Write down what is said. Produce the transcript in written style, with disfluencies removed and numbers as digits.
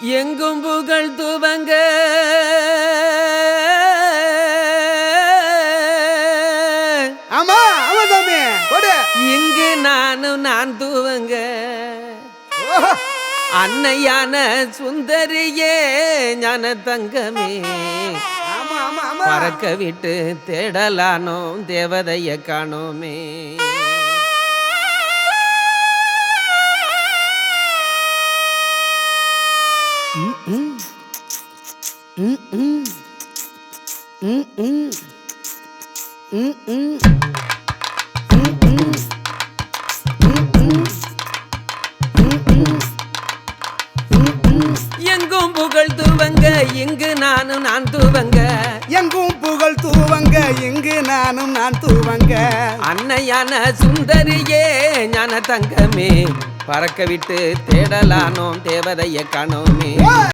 எங்கும் புகழ் துவங்க ஆமா ஆமா சாமி போடு. இங்கு நான் துவங்க அன்னையான சுந்தரியே ஞான தங்கமே ஆமா ஆமா ஆமா பறக்க விட்டு தேடலானோம் தேவதைய காணோமே. எங்கும் புகழ் துவங்க இங்கு நான் துவங்க எங்கும் புகழ் தூவங்க இங்கு நான் தூவங்க அன்னையான சுந்தரியே ஞான தங்கமே பறக்க விட்டு தேடலானோம் தேவதைய காணோமே.